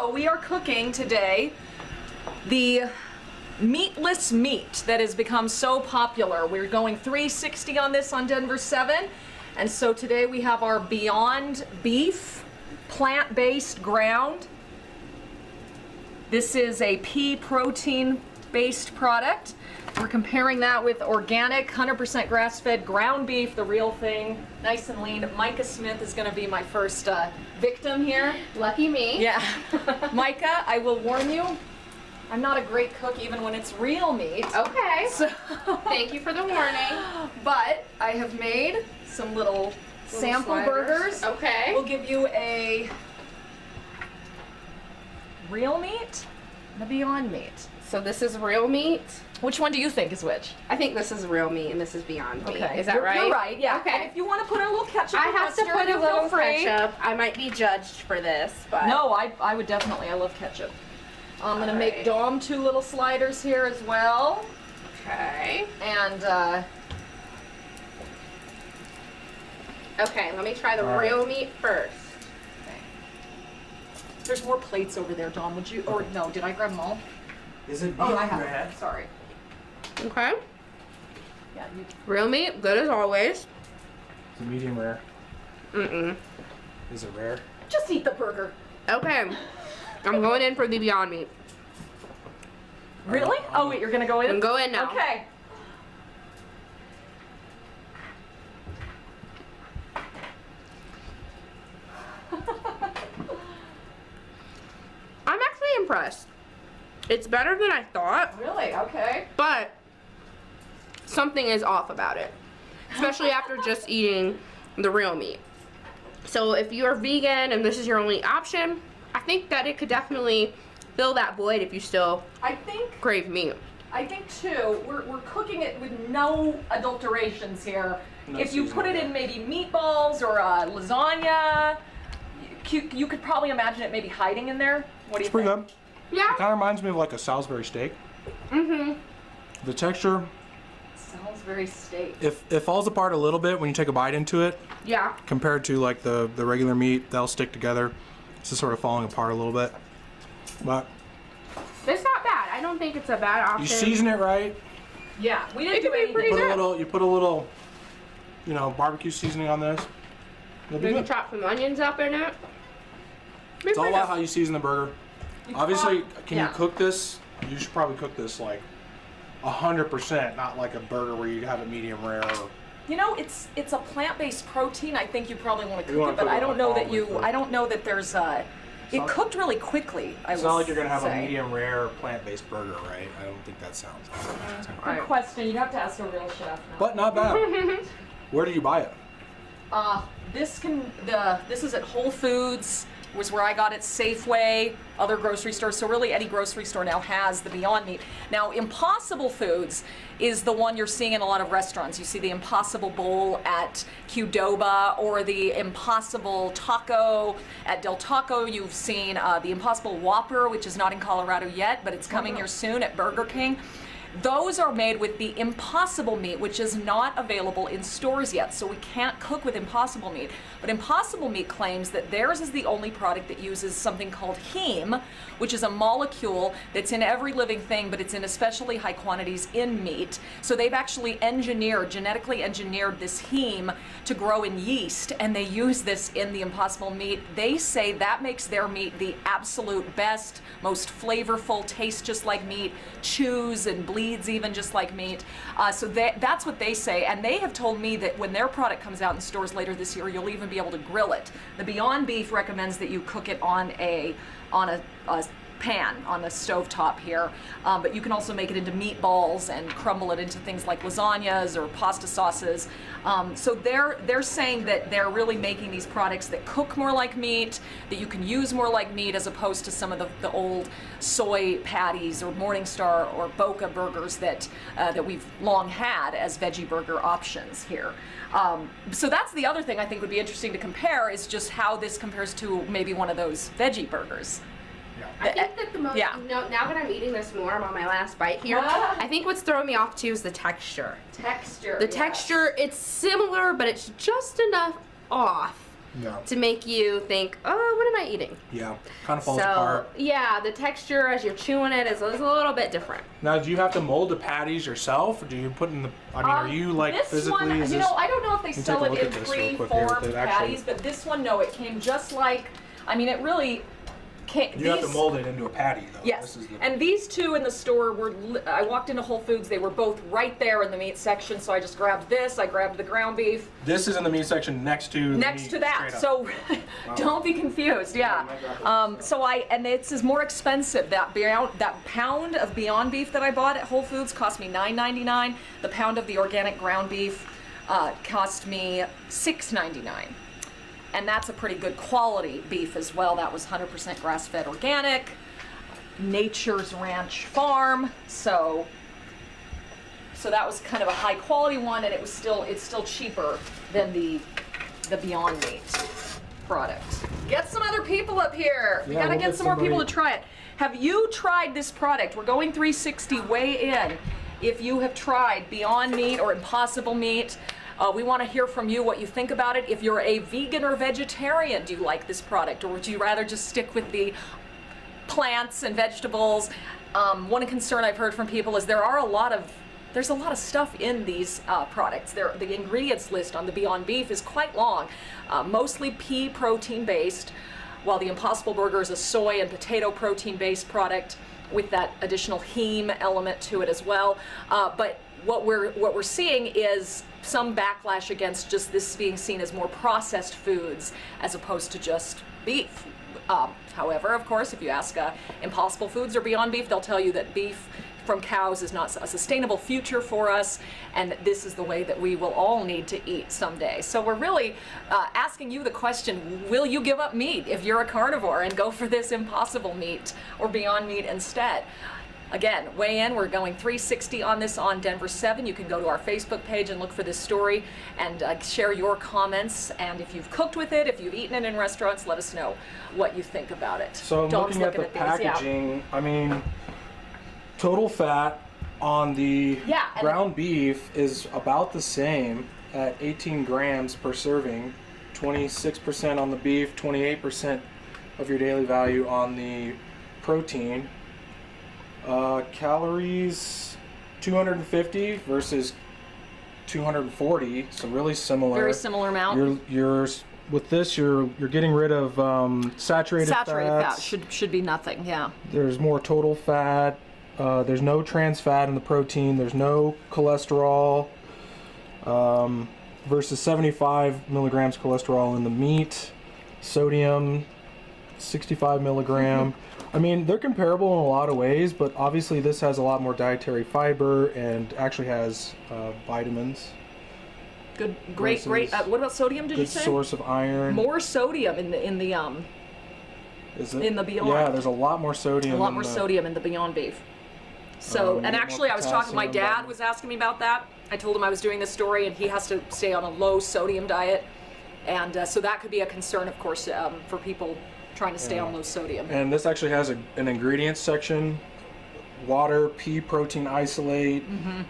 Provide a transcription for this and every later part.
So we are cooking today the meatless meat that has become so popular. We're going 360 on this on Denver 7. And so today we have our Beyond Beef plant-based ground. This is a pea protein based product. We're comparing that with organic, 100% grass-fed ground beef, the real thing, nice and lean. Micah Smith is going to be my first victim here. Lucky me. Yeah. Micah, I will warn you, I'm not a great cook even when it's real meat. Okay. So, thank you for the warning. but I have made some little sample burgers. Okay. We'll give you a real meat and a Beyond meat. So this is real meat. Which one do you think is which? I think this is real meat and this is Beyond meat. Okay. Is that You're right? You're right, yeah. Okay. And if you want to put a little ketchup I and have to mustard, put a feel little free. ketchup. I might be judged for this, but No, I would definitely. I love ketchup. I'm going to make Dom 2 little sliders here as well. Okay. And Okay, let me try the real meat first. there's more plates over there, Dom. Would you, or no, did I grab them all? Is it Oh, I beef have. red? Sorry. Okay. Yeah, you. Real meat, good as always. It's a medium rare. Mm-mm. Is it rare? Just eat the burger. Okay. I'm going in for the Beyond meat. Really? Oh wait, you're gonna go in? I'm going now. Okay. I'm actually impressed. It's better than I thought, Really? Okay. but something is off about it. Especially after just eating the real meat. So if you're vegan and this is your only option, I think that it could definitely fill that void if you still I think crave too, we're cooking it with no adulterations here. No if you put it seasoning. in maybe meatballs or lasagna, you could probably imagine it maybe hiding in there. What do It's you pretty think? good. Yeah. It kind of reminds me of like a Salisbury steak. Mm-hmm. The texture, Sounds very steak. it falls apart a little bit when you take a bite into it, Yeah. compared to like the regular meat. They'll stick together. It's just sort of falling apart a little bit. But It's not bad. I don't think it's a bad option. you season it right. Yeah, we It didn't could do be anything. pretty good. You put a little, you know, barbecue seasoning on this. It'll be Maybe good. chop some onions up in it. It's all about how you season the burger. You Obviously, pop- can yeah. you cook this? You should probably cook this like 100%, not like a burger where you have it medium rare. Or, You know, it's a plant-based protein. I think you probably want to You cook wanna it, but cook I it don't know all that with you. the- I don't know that there's. It not- cooked really quickly. it's not like you're gonna have say. a medium rare plant-based burger, right? I don't think that sounds. Good question. You have to ask a real chef. Now. But not bad. Where do you buy it? This is at Whole Foods. Was where I got it. Safeway, other grocery stores. So really, any grocery store now has the Beyond Meat. Now, Impossible Foods is the one you're seeing in a lot of restaurants. You see the Impossible Bowl at Qdoba or the Impossible Taco at Del Taco. You've seen the Impossible Whopper, which is not in Colorado yet, but it's coming here soon at Burger King. Those are made with the Impossible meat, which is not available in stores yet, so we can't cook with Impossible meat. But Impossible meat claims that theirs is the only product that uses something called heme, which is a molecule that's in every living thing, but it's in especially high quantities in meat. So they've actually genetically engineered this heme to grow in yeast, and they use this in the Impossible meat. They say that makes their meat the absolute best, most flavorful, tastes just like meat, chews and bleeds even just like meat. So that's what they say, and they have told me that when their product comes out in stores later this year, you'll even be able to grill it. The Beyond Beef recommends that you cook it on a pan on the stovetop here, but you can also make it into meatballs and crumble it into things like lasagnas or pasta sauces. So they're saying that they're really making these products that cook more like meat, that you can use more like meat, as opposed to some of the old soy patties or Morningstar or Boca burgers that we've long had as veggie burger options here. So that's the other thing I think would be interesting to compare, is just how this compares to maybe one of those veggie burgers. I think that the most, Yeah. now that I'm eating this more, I'm on my last bite here, I think what's throwing me off too is the texture. Texture. The yes. texture, it's similar, but it's just enough off Yeah. to make you think, oh, what am I eating? Yeah. Kind of falls So, apart. yeah, the texture as you're chewing it is a little bit different. Now, do you have to mold the patties yourself, or do you put in the? I mean, are you like this physically? one, is you this, know, I don't know if they can sell take a it look in at this real quick here with pre-formed the actual- patties, but this one, no, it came just like, I mean, it really came. You have to mold it into a patty, though. Yes, This is the, and these two in the store were, I walked into Whole Foods, they were both right there in the meat section, so I just grabbed this, I grabbed the ground beef. this is in the meat section next to. Next the to meat, that, straight up. so don't be confused, yeah. And this is more expensive. That pound of Beyond Beef that I bought at Whole Foods cost me $9.99. The pound of the organic ground beef cost me $6.99. And that's a pretty good quality beef as well. That was 100% grass-fed organic, Nature's Ranch Farm. So that was kind of a high quality one, and it's still cheaper than the Beyond Meat product. Get some other people up here. We Yeah, gotta we'll get get some more people to somebody. try it. Have you tried this product? We're going 360 way in. If you have tried Beyond Meat or Impossible Meat, we want to hear from you what you think about it. If you're a vegan or vegetarian, do you like this product, or would you rather just stick with the plants and vegetables? One concern I've heard from people is there's a lot of stuff in these products. The ingredients list on the Beyond Beef is quite long, mostly pea protein based, while the Impossible Burger is a soy and potato protein based product with that additional heme element to it as well. But what we're seeing is some backlash against just this being seen as more processed foods as opposed to just beef. However, of course, if you ask Impossible Foods or Beyond Beef, they'll tell you that beef from cows is not a sustainable future for us, and this is the way that we will all need to eat someday. So we're really asking you the question, will you give up meat if you're a carnivore and go for this Impossible Meat or Beyond Meat instead? Again, weigh in. We're going 360 on this on Denver 7. You can go to our Facebook page and look for this story and share your comments. And if you've cooked with it, if you've eaten it in restaurants, let us know what you think about it. So Dawn's looking at the these, yeah. packaging, I mean, total fat on the Yeah, and- ground beef is about the same at 18 grams per serving, 26% on the beef, 28% of your daily value on the protein. Calories 250 versus 240, so really similar. Very similar amount. You're with this, you're getting rid of saturated Saturated fats. fat should be nothing. Yeah. There's more total fat. There's no trans fat in the protein. There's no cholesterol. Versus 75 milligrams cholesterol in the meat. Sodium, 65 milligram. I mean, they're comparable in a lot of ways, but obviously this has a lot more dietary fiber and actually has vitamins. Good, great. What about sodium? Did you Good say? source of iron. More sodium in the Is it? in the Beyond. Yeah, there's a lot more sodium. a lot in more the- sodium in the Beyond Beef. So, and more actually, I was talking. My potassium, dad was asking me about that. I told him I was doing this story, and he has to stay on a low sodium diet, and so that could be a concern, of course, for people trying to stay on low sodium. And this actually has an ingredients section: water, pea protein isolate,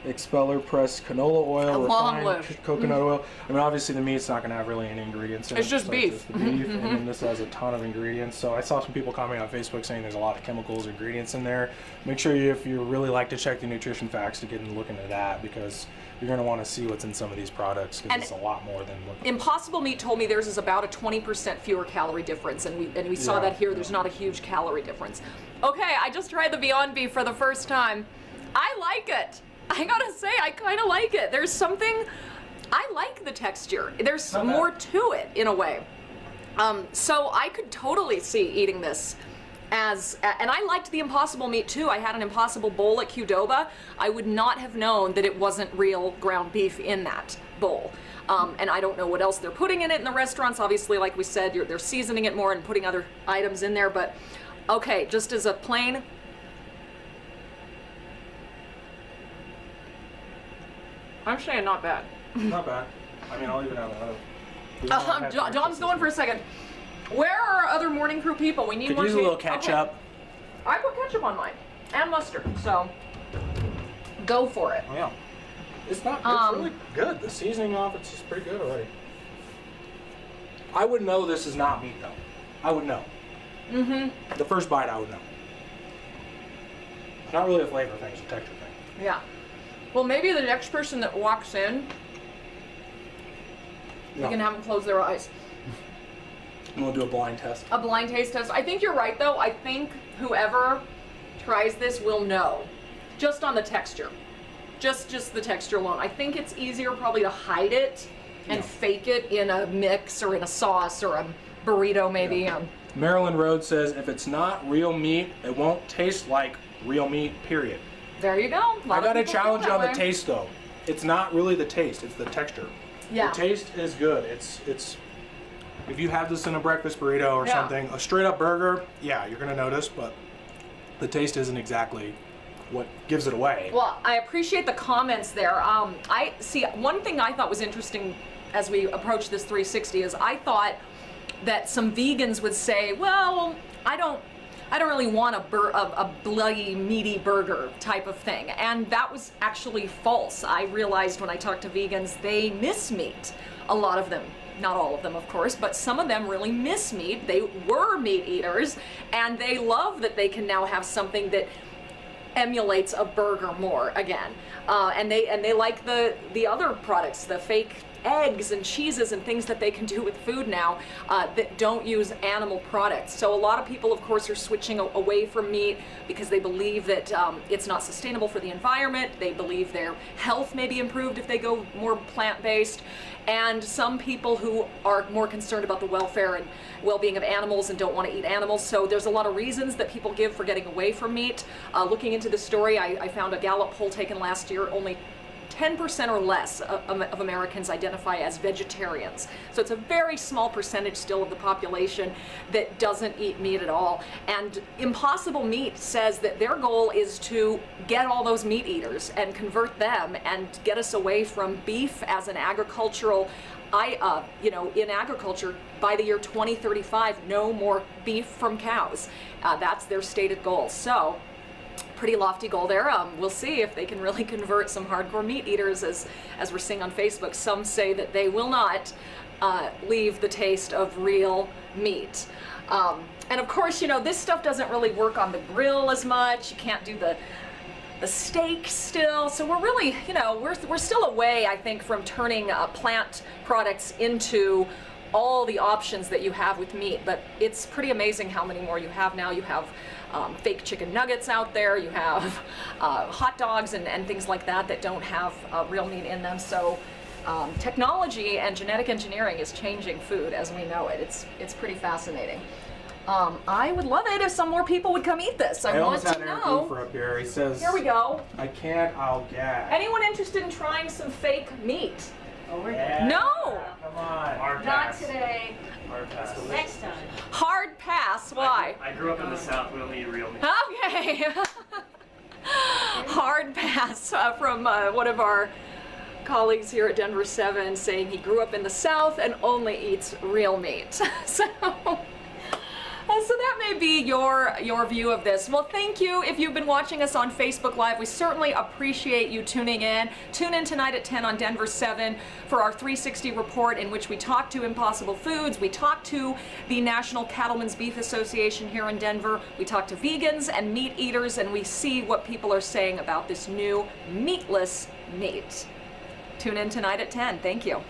expeller pressed canola oil, Mm-hmm. A long refined list. Mm-hmm. coconut oil. I mean, obviously the meat's not going to have really any ingredients in It's it. just so beef. It's just the beef, and then this has a ton of ingredients. So I saw some people commenting on Facebook saying there's a lot of chemicals, ingredients in there. Make sure if you really like to check the nutrition facts, to get and look into that, because you're going to want to see what's in some of these products, because And it's a lot more than what. Impossible Meat told me theirs is about a 20% fewer calorie difference, and we saw Yeah, that here. yeah. There's not a huge calorie difference. Okay, I just tried the Beyond Beef for the first time. I like it. I gotta say, I kind of like it. There's something, I like the texture. There's Not bad. more to it in a way. So I could totally see eating this as, and I liked the Impossible Meat too. I had an Impossible bowl at Qdoba. I would not have known that it wasn't real ground beef in that bowl. And I don't know what else they're putting in it in the restaurants. Obviously, like we said, they're seasoning it more and putting other items in there. But okay, just as a plain. I'm saying not bad. Not bad. I mean, I'll even have another. Dom's going for a second. Where are our other morning crew people? We need Could more use a tea. little ketchup. Okay. I put ketchup on mine and mustard, so go for it. Oh, yeah. It's not. It's really good. The seasoning off it's just pretty good already. I would know this is not meat though. I would know. Mm-hmm. The first bite I would know. It's not really a flavor thing, it's a texture thing. Yeah. Well, maybe the next person that walks in, you can have them close their eyes. And we'll do a blind test. A blind taste test. I think you're right, though. I think whoever tries this will know, just on the texture. Just the texture alone. I think it's easier probably to hide it and fake it in a mix or in a sauce or a burrito maybe. Yeah. Maryland Road says if it's not real meat, it won't taste like real meat, period. There you go. I got to challenge you on the taste though. It's not really the taste, it's the texture. Yeah. The taste is good. It's if you have this in a breakfast burrito or something, a straight up burger, yeah, you're gonna notice, but the taste isn't exactly what gives it away. Well, I appreciate the comments there. I see one thing I thought was interesting as we approach this 360 is I thought that some vegans would say, well, I don't really want a bloody, meaty burger type of thing. And that was actually false. I realized when I talked to vegans, they miss meat. A lot of them. Not all of them, of course, but some of them really miss meat. They were meat eaters, and they love that they can now have something that emulates a burger more again. And they like the other products, the fake eggs and cheeses and things that they can do with food now that don't use animal products. So a lot of people, of course, are switching away from meat because they believe that it's not sustainable for the environment. They believe their health may be improved if they go more plant-based. And some people who are more concerned about the welfare and well-being of animals and don't want to eat animals. So there's a lot of reasons that people give for getting away from meat. Looking into the story, I found a Gallup poll taken last year. Only 10% or less of Americans identify as vegetarians. So it's a very small percentage still of the population that doesn't eat meat at all. And Impossible Meat says that their goal is to get all those meat eaters and convert them and get us away from beef as an agricultural, in agriculture, by the year 2035, no more beef from cows. That's their stated goal. So, pretty lofty goal there. We'll see if they can really convert some hardcore meat eaters, as we're seeing on Facebook. Some say that they will not leave the taste of real meat. And of course, this stuff doesn't really work on the grill as much. You can't do the steak still. So we're really, we're still away, I think, from turning plant products into all the options that you have with meat. But it's pretty amazing how many more you have now. You have fake chicken nuggets out there, you have hot dogs and things like that don't have real meat in them. So technology and genetic engineering is changing food as we know it. It's pretty fascinating. I would love it if some more people would come eat this. I want to know. For up here. He says, here we go. I can't, I'll gag. Anyone interested in trying some fake meat? Oh, we're Yeah. No! Come on. Hard Not pass. today. Hard pass. Next time. Hard pass, why? I grew up in the South. We don't eat real meat. Okay. Hard pass from one of our colleagues here at Denver 7 saying he grew up in the South and only eats real meat. So that may be your view of this. Well, thank you if you've been watching us on Facebook Live. We certainly appreciate you tuning in. Tune in tonight at 10 on Denver 7 for our 360 report in which we talk to Impossible Foods. We talk to the National Cattlemen's Beef Association here in Denver. We talk to vegans and meat eaters, and we see what people are saying about this new meatless meat. Tune in tonight at 10. Thank you.